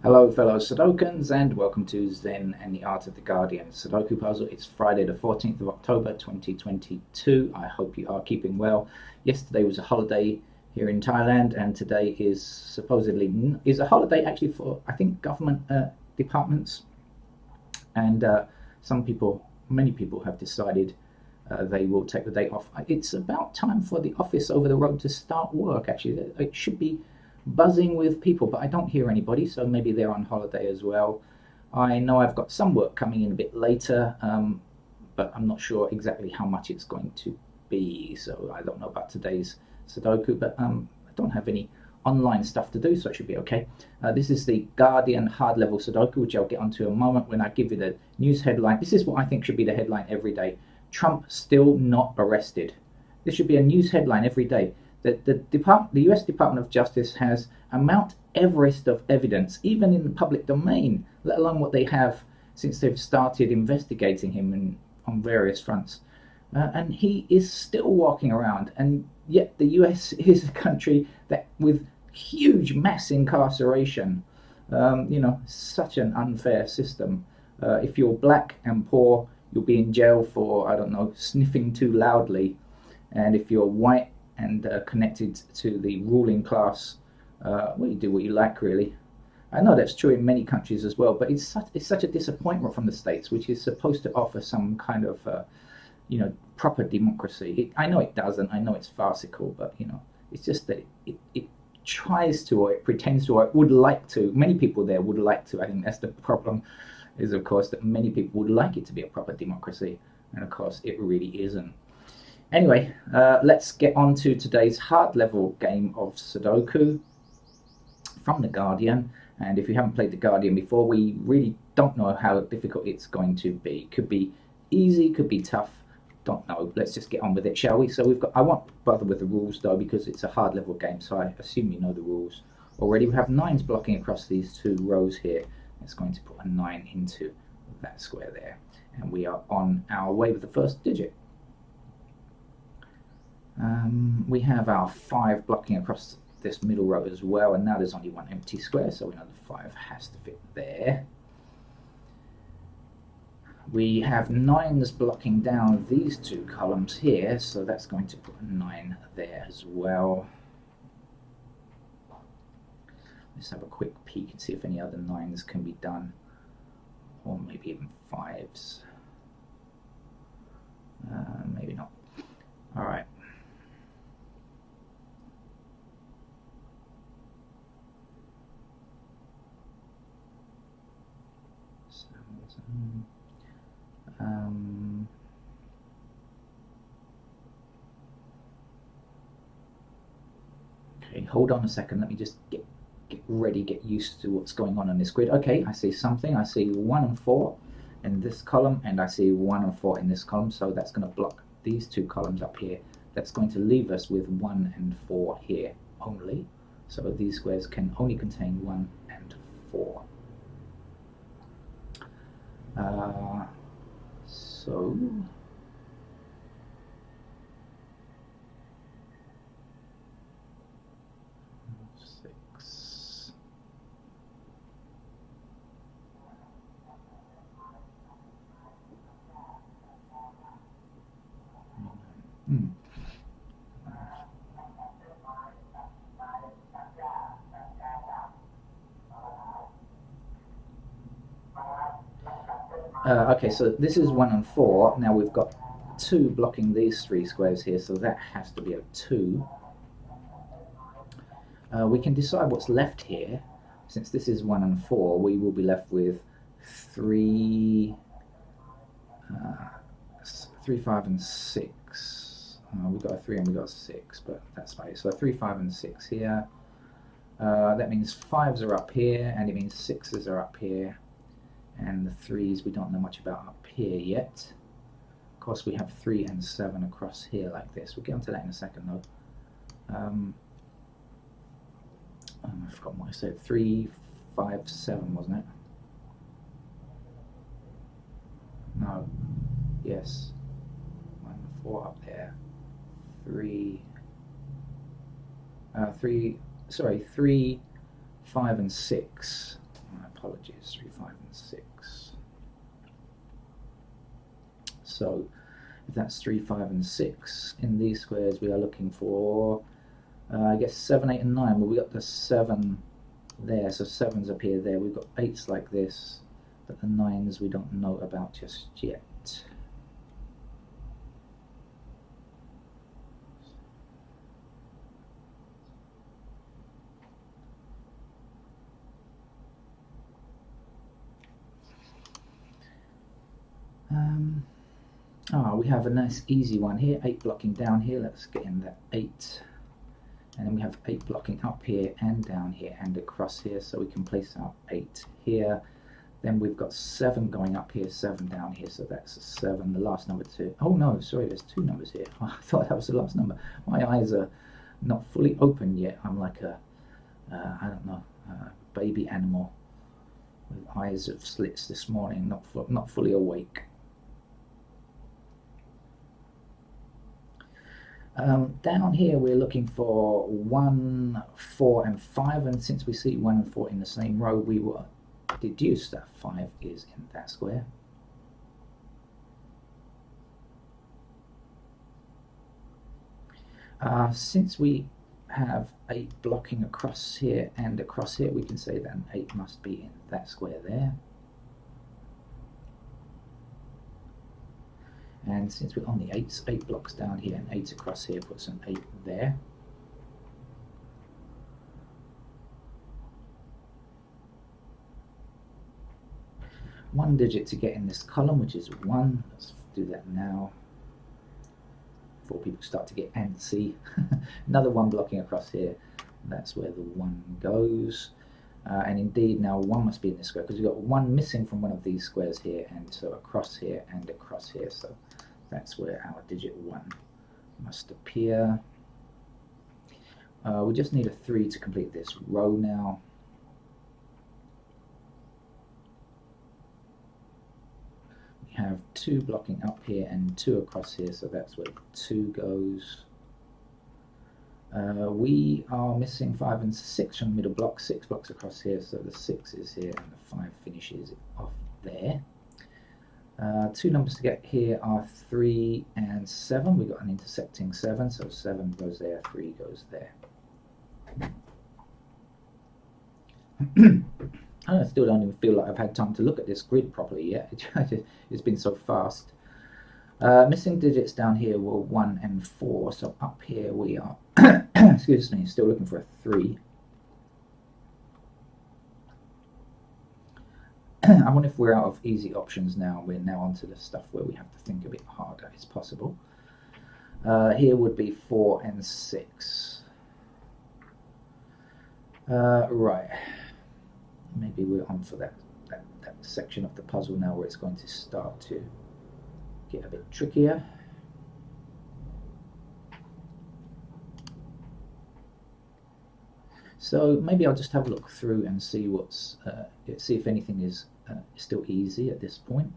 Hello fellow Sudokans and welcome to Zen and the Art of the Guardian Sudoku puzzle. It's Friday the 14th of October 2022. I hope you are keeping well. Yesterday was a holiday here in Thailand and today is supposedly is a holiday actually for I think government departments, and many people have decided they will take the day off. It's about time for the office over the road to start work. Actually, it should be buzzing with people, but I don't hear anybody, so maybe they're on holiday as well. I know I've got some work coming in a bit later, but I'm not sure exactly how much it's going to be, so I don't know about today's Sudoku, but I don't have any online stuff to do, so it should be okay. This is the Guardian hard level Sudoku, which I'll get onto in a moment when I give you the news headline. This is what I think should be the headline every day. Trump still not arrested. This should be a news headline every day. The US Department of Justice has a Mount Everest of evidence, even in the public domain, let alone what they have since they've started investigating him on various fronts. And he is still walking around, and yet the US is a country that with huge mass incarceration, such an unfair system. If you're black and poor, you'll be in jail for, I don't know, sniffing too loudly. And if you're white and connected to the ruling class, well, you do what you like, really. I know that's true in many countries as well, but it's such a disappointment from the States, which is supposed to offer some kind of, proper democracy. I know it doesn't. I know it's farcical, but it's just that it tries to, or it pretends to, or it would like to. Many people there would like to. I think that's the problem, is of course that many people would like it to be a proper democracy, and of course it really isn't. Anyway, let's get on to today's hard level game of Sudoku from The Guardian. And if you haven't played The Guardian before, we really don't know how difficult it's going to be. Could be easy, could be tough, don't know. Let's just get on with it, shall we? So I won't bother with the rules though, because it's a hard level game, so I assume you know the rules already. We have 9s blocking across these 2 rows here. It's going to put a 9 into that square there. And we are on our way with the first digit. We have our 5 blocking across this middle row as well, and now there's only 1 empty square, so we know the 5 has to fit there. We have 9s blocking down these 2 columns here, so that's going to put a 9 there as well. Let's have a quick peek and see if any other 9s can be done, or maybe even 5s. Maybe not. All right. Okay, hold on a second. Let me just get ready, get used to what's going on this grid. Okay, I see something. I see 1 and 4 in this column, and I see 1 and 4 in this column. So that's going to block these 2 columns up here. That's going to leave us with 1 and 4 here only. So these squares can only contain 1 and 4. So six. Okay, so this is 1 and 4. Now we've got 2 blocking these 3 squares here, so that has to be a 2. We can decide what's left here. Since this is 1 and 4, we will be left with 3, 5 and 6. We've got a 3 and we've got a 6, but that's fine. So 3, 5 and 6 here. That means 5s are up here, and it means 6s are up here. And the 3s we don't know much about up here yet. Of course, we have 3 and 7 across here like this. We'll get onto that in a second though. I forgot what I said. 3, 5, 7, wasn't it? No. Yes. 1, 4 up there. 3, 3, 5 and 6. apologies, 3, 5 and 6. So if that's 3, 5 and 6, in these squares we are looking for, I guess 7, 8 and 9. Well, we got the 7 there, so 7's up here there. We've got 8's like this, but the 9's we don't know about just yet. We have a nice easy one here, 8 blocking down here. Let's get in that 8. And then we have 8 blocking up here and down here and across here, so we can place our 8 here. Then we've got 7 going up here, 7 down here, so that's a 7. The last number 2. Oh no, sorry, there's 2 numbers here. I thought that was the last number. My eyes are not fully open yet. I'm like a, I don't know, baby animal with eyes of slits this morning, not fully awake. Down here we're looking for 1, 4 and 5, and since we see 1 and 4 in the same row, we will deduce that 5 is in that square. Since we have 8 blocking across here and across here, we can say that an 8 must be in that square there. And since we're on the 8s, 8 blocks down here and 8 across here puts an 8 there. One digit to get in this column, which is 1. Let's do that now before people start to get antsy. Another 1 blocking across here. That's where the 1 goes. And indeed now 1 must be in this square because we've got 1 missing from one of these squares here, and so across here and across here, so that's where our digit 1 must appear. We just need a 3 to complete this row now. We have 2 blocking up here and 2 across here, so that's where 2 goes. We are missing 5 and 6 from the middle block, 6 blocks across here, so the 6 is here and the 5 finishes off there. 2 numbers to get here are 3 and 7. We've got an intersecting 7, so 7 goes there, 3 goes there. I still don't even feel like I've had time to look at this grid properly yet. It's been so fast. Missing digits down here were 1 and 4, so up here we are excuse me, still looking for a 3. I wonder if we're out of easy options now. We're now onto the stuff where we have to think a bit harder. It's possible. Here would be 4 and 6. Right. Maybe we're on for that section of the puzzle now where it's going to start to get a bit trickier. So maybe I'll just have a look through and see what's see if anything is still easy at this point.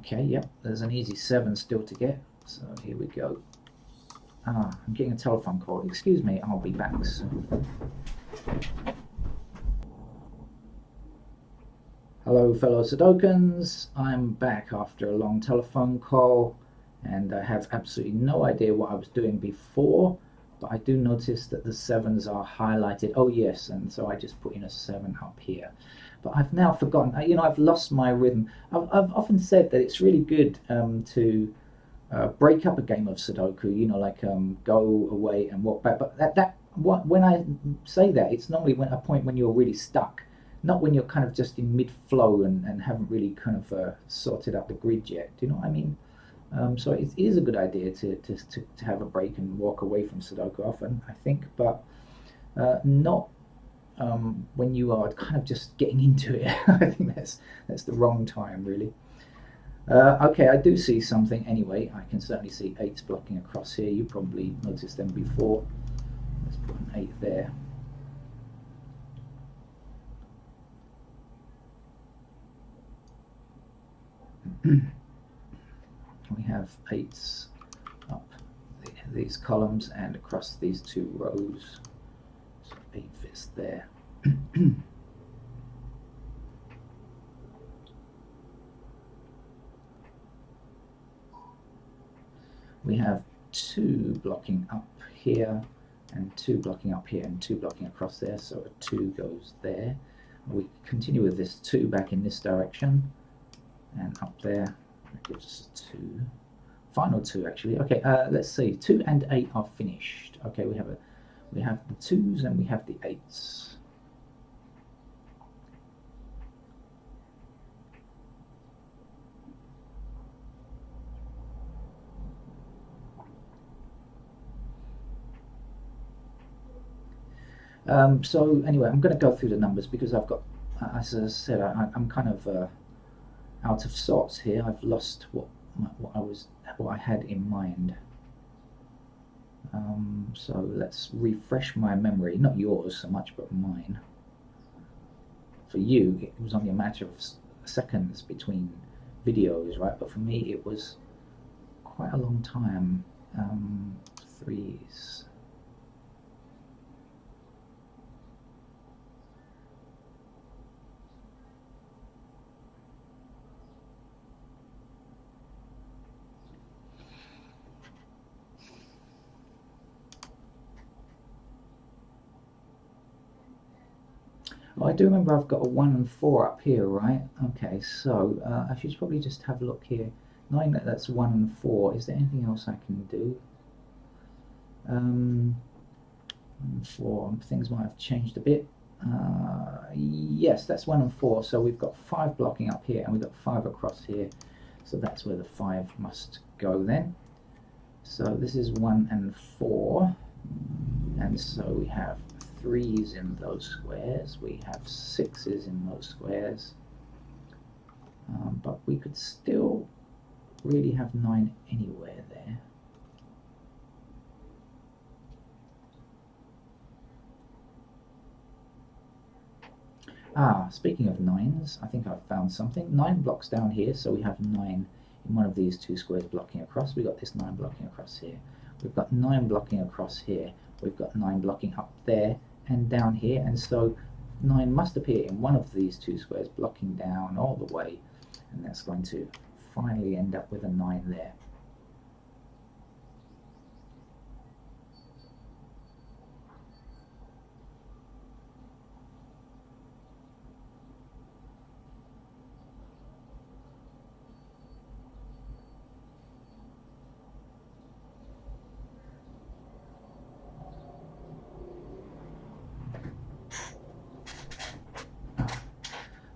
Okay, yep, there's an easy 7 still to get, so here we go. I'm getting a telephone call. Excuse me, I'll be back soon. Hello fellow Sudokans, I'm back after a long telephone call, and I have absolutely no idea what I was doing before, but I do notice that the 7s are highlighted. Oh yes, and so I just put in a 7 up here. But I've now forgotten, I've lost my rhythm. I've often said that it's really good to break up a game of Sudoku, you know, like go away and walk back. But when I say that, it's normally when a point when you're really stuck, not when you're kind of just in mid flow and haven't really kind of sorted out the grid yet. Do you know what I mean? So it is a good idea to have a break and walk away from Sudoku often, I think, but not when you are kind of just getting into it. I think that's the wrong time, really. Okay, I do see something anyway. I can certainly see eights blocking across here. You probably noticed them before. Let's put an 8 there. We have 8s up these columns and across these 2 rows. So 8 fits there. We have 2 blocking up here and 2 blocking up here and 2 blocking across there, so a 2 goes there. We continue with this 2 back in this direction and up there. That gives us a 2. Final 2 actually. Okay, let's see. 2 and 8 are finished. Okay, we have the 2s and we have the 8s. So anyway, I'm going to go through the numbers because I've got, as I said, I'm kind of out of sorts here. I've lost what I had in mind. So let's refresh my memory, not yours so much, but mine. For you, it was only a matter of seconds between videos, right? But for me, it was quite a long time. 3s. I do remember I've got a 1 and 4 up here, right? Okay, so I should probably just have a look here. Knowing that that's 1 and 4, is there anything else I can do? 1 and 4, things might have changed a bit. Yes, that's 1 and 4, so we've got 5 blocking up here and we've got 5 across here. So that's where the 5 must go then. So this is 1 and 4, and so we have 3s in those squares, we have 6s in those squares, but we could still really have 9 anywhere there. Speaking of 9s, I think I've found something. 9 blocks down here, so we have 9 in one of these 2 squares blocking across. We've got this 9 blocking across here. We've got 9 blocking across here. We've got 9 blocking up there and down here, and so 9 must appear in one of these 2 squares blocking down all the way, and that's going to finally end up with a 9 there.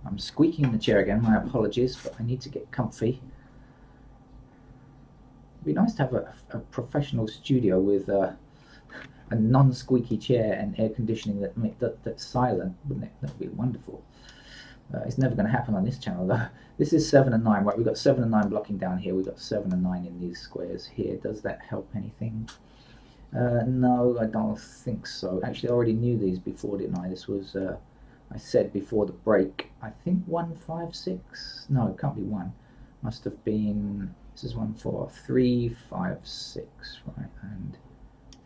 I'm squeaking in the chair again, my apologies, but I need to get comfy. It'd be nice to have a professional studio with a non-squeaky chair and air conditioning that's silent, wouldn't it? That would be wonderful. It's never going to happen on this channel though. This is 7 and 9, right? We've got 7 and 9 blocking down here. We've got 7 and 9 in these squares here. Does that help anything? No, I don't think so. Actually, I already knew these before, didn't I? This was, I said before the break, I think 1, 5, 6. No, it can't be 1. Must have been, this is 1, 4, 3, 5, 6, right? And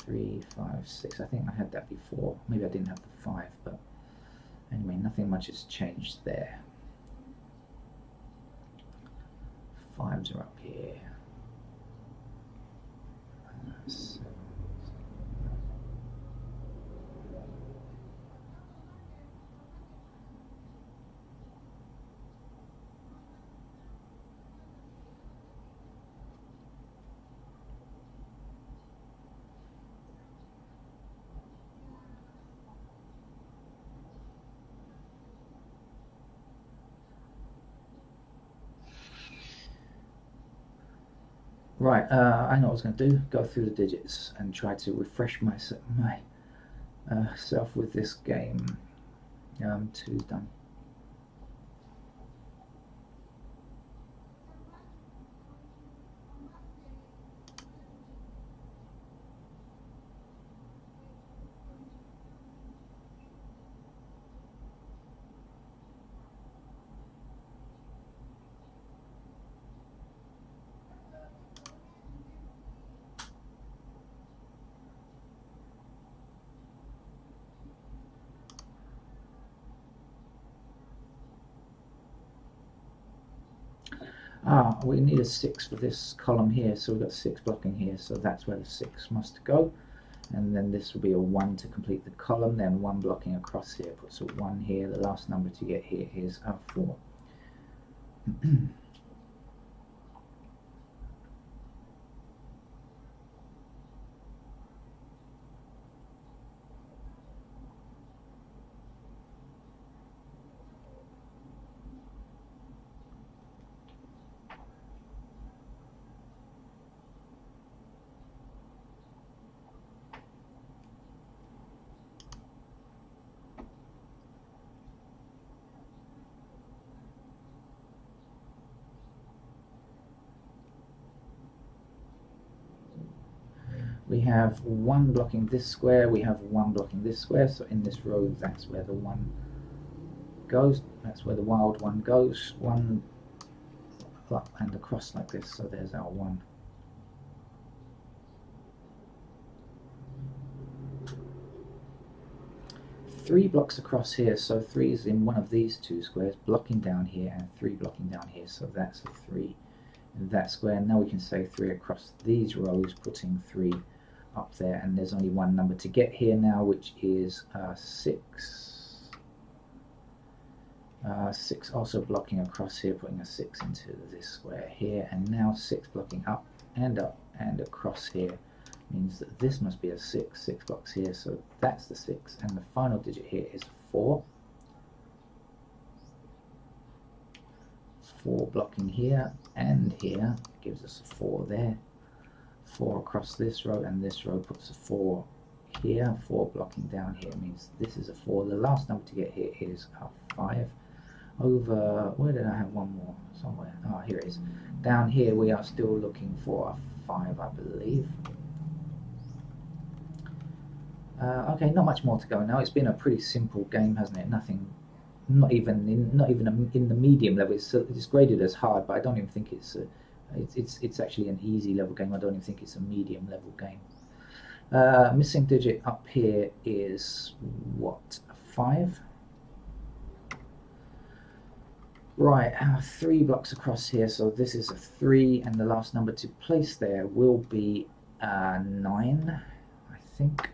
3, 5, 6. I think I had that before. Maybe I didn't have the 5, but anyway, nothing much has changed there. 5s are up here. 7. Right, I know what I was going to do. Go through the digits and try to refresh myself with this game. Two's done. We need a 6 for this column here, so we've got 6 blocking here, so that's where the 6 must go. And then this will be a 1 to complete the column, then 1 blocking across here puts a 1 here. The last number to get here is 4. We have 1 blocking this square, we have 1 blocking this square, so in this row that's where the 1 goes, that's where the wild 1 goes, 1 block and across like this, so there's our 1. Three blocks across here, so 3 is in one of these 2 squares, blocking down here, and 3 blocking down here, so that's a 3 in that square. Now we can say 3 across these rows, putting 3 up there, and there's only 1 number to get here now, which is 6. 6 also blocking across here, putting a 6 into this square here, and now 6 blocking up and across here means that this must be a 6. 6 blocks here, so that's the 6, and the final digit here is 4. 4 blocking here and here gives us a 4 there. 4 across this row, and this row puts a 4 here. 4 blocking down here means this is a 4. The last number to get here is a 5. Over, where did I have one more? Somewhere. Oh, here it is. Down here we are still looking for a 5, I believe. Okay, not much more to go now. It's been a pretty simple game, hasn't it? Nothing, not even in the medium level. It's graded as hard, but I don't even think it's actually an easy level game. I don't even think it's a medium level game. Missing digit up here is what? A 5. Right, 3 blocks across here, so this is a 3, and the last number to place there will be 9, I think.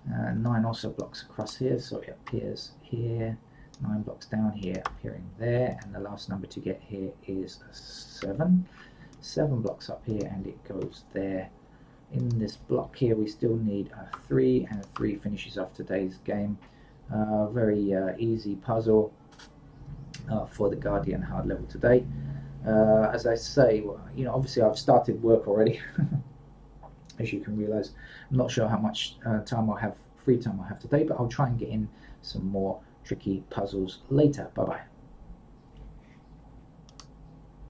9 also blocks across here, so it appears here. 9 blocks down here, appearing there, and the last number to get here is a 7. 7 blocks up here, and it goes there. In this block here, we still need a 3, and a 3 finishes off today's game. Very easy puzzle for the Guardian hard level today. As I say, you know, obviously I've started work already. As you can realize, I'm not sure how much free time I'll have today, but I'll try and get in some more tricky puzzles later. Bye bye.